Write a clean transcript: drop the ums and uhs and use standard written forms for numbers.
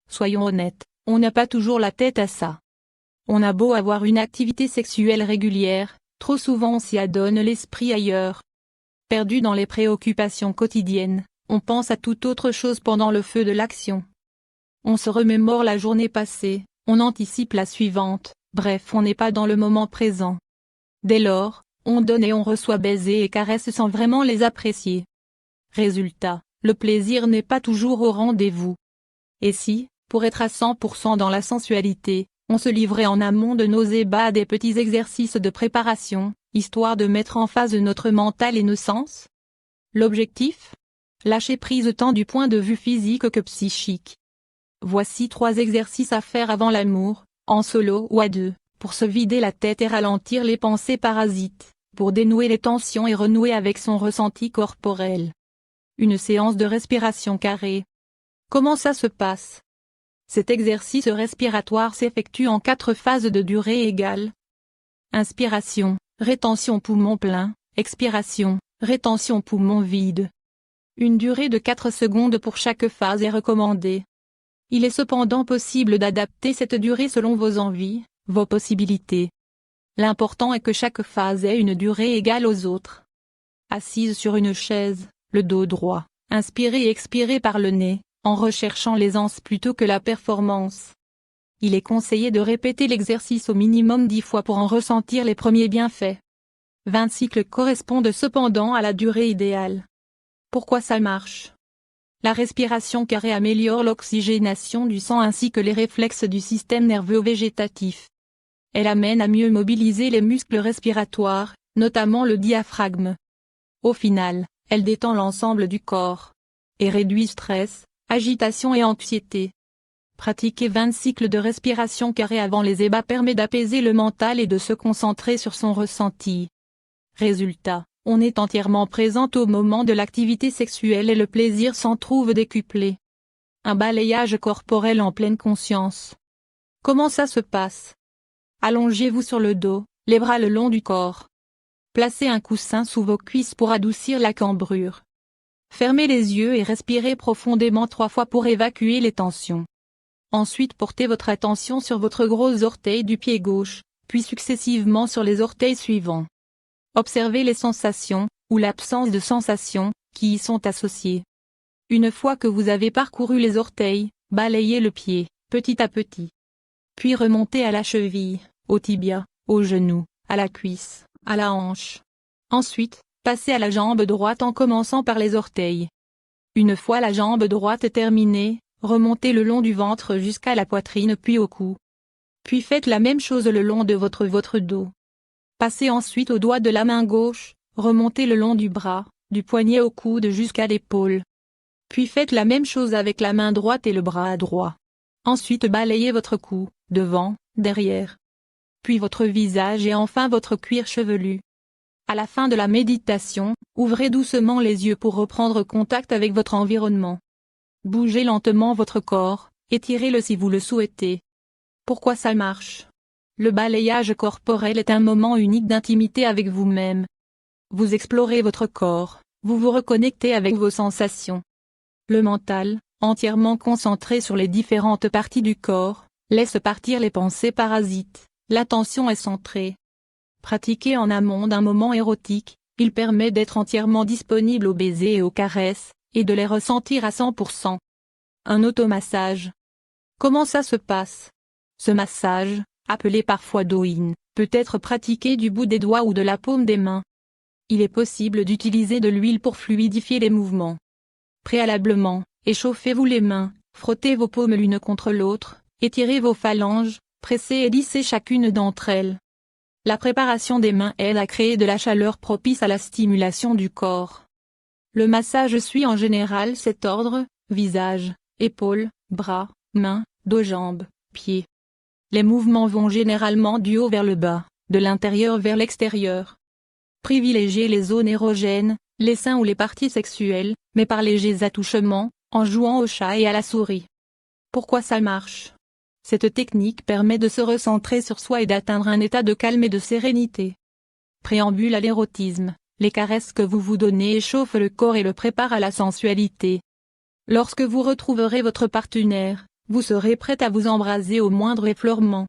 soyons honnêtes, on n'a pas toujours la tête à ça. On a beau avoir une activité sexuelle régulière, trop souvent on s'y adonne l'esprit ailleurs. Perdu dans les préoccupations quotidiennes, on pense à toute autre chose pendant le feu de l'action. On se remémore la journée passée, on anticipe la suivante, bref on n'est pas dans le moment présent. Dès lors, on donne et on reçoit baisers et caresses sans vraiment les apprécier. Résultat, le plaisir n'est pas toujours au rendez-vous. Et si, pour être à 100% dans la sensualité, on se livrait en amont de nos ébats à des petits exercices de préparation, histoire de mettre en phase notre mental et nos sens? L'objectif? Lâcher prise tant du point de vue physique que psychique. Voici 3 exercices à faire avant l'amour, en solo ou à 2, pour se vider la tête et ralentir les pensées parasites, pour dénouer les tensions et renouer avec son ressenti corporel. Une séance de respiration carrée. Comment ça se passe? Cet exercice respiratoire s'effectue en 4 phases de durée égale. Inspiration, rétention poumon plein, expiration, rétention poumon vide. Une durée de 4 secondes pour chaque phase est recommandée. Il est cependant possible d'adapter cette durée selon vos envies, vos possibilités. L'important est que chaque phase ait une durée égale aux autres. Assise sur une chaise, le dos droit, inspirez et expirez par le nez, en recherchant l'aisance plutôt que la performance. Il est conseillé de répéter l'exercice au minimum 10 fois pour en ressentir les premiers bienfaits. 20 cycles correspondent cependant à la durée idéale. Pourquoi ça marche? La respiration carrée améliore l'oxygénation du sang ainsi que les réflexes du système nerveux végétatif. Elle amène à mieux mobiliser les muscles respiratoires, notamment le diaphragme. Au final, elle détend l'ensemble du corps et réduit stress, agitation et anxiété. Pratiquer 20 cycles de respiration carrée avant les ébats permet d'apaiser le mental et de se concentrer sur son ressenti. Résultat, on est entièrement présent au moment de l'activité sexuelle et le plaisir s'en trouve décuplé. Un balayage corporel en pleine conscience. Comment ça se passe? Allongez-vous sur le dos, les bras le long du corps. Placez un coussin sous vos cuisses pour adoucir la cambrure. Fermez les yeux et respirez profondément 3 fois pour évacuer les tensions. Ensuite portez votre attention sur votre gros orteil du pied gauche, puis successivement sur les orteils suivants. Observez les sensations, ou l'absence de sensations, qui y sont associées. Une fois que vous avez parcouru les orteils, balayez le pied, petit à petit. Puis remontez à la cheville, au tibia, au genou, à la cuisse, à la hanche. Ensuite, passez à la jambe droite en commençant par les orteils. Une fois la jambe droite terminée, remontez le long du ventre jusqu'à la poitrine puis au cou. Puis faites la même chose le long de votre dos. Passez ensuite au doigt de la main gauche, remontez le long du bras, du poignet au coude jusqu'à l'épaule. Puis faites la même chose avec la main droite et le bras droit. Ensuite balayez votre cou, devant, derrière. Puis votre visage et enfin votre cuir chevelu. À la fin de la méditation, ouvrez doucement les yeux pour reprendre contact avec votre environnement. Bougez lentement votre corps, étirez-le si vous le souhaitez. Pourquoi ça marche? Le balayage corporel est un moment unique d'intimité avec vous-même. Vous explorez votre corps, vous vous reconnectez avec vos sensations. Le mental, entièrement concentré sur les différentes parties du corps, laisse partir les pensées parasites, l'attention est centrée. Pratiqué en amont d'un moment érotique, il permet d'être entièrement disponible aux baisers et aux caresses, et de les ressentir à 100%. Un automassage. Comment ça se passe? Ce massage, appelé parfois do-in, peut être pratiqué du bout des doigts ou de la paume des mains. Il est possible d'utiliser de l'huile pour fluidifier les mouvements. Préalablement, échauffez-vous les mains, frottez vos paumes l'une contre l'autre, étirez vos phalanges, pressez et lissez chacune d'entre elles. La préparation des mains aide à créer de la chaleur propice à la stimulation du corps. Le massage suit en général cet ordre: visage, épaules, bras, mains, dos, jambes, pieds. Les mouvements vont généralement du haut vers le bas, de l'intérieur vers l'extérieur. Privilégiez les zones érogènes, les seins ou les parties sexuelles, mais par légers attouchements, en jouant au chat et à la souris. Pourquoi ça marche? Cette technique permet de se recentrer sur soi et d'atteindre un état de calme et de sérénité. Préambule à l'érotisme, les caresses que vous vous donnez échauffent le corps et le préparent à la sensualité. Lorsque vous retrouverez votre partenaire, Vous serez prête à vous embraser au moindre effleurement.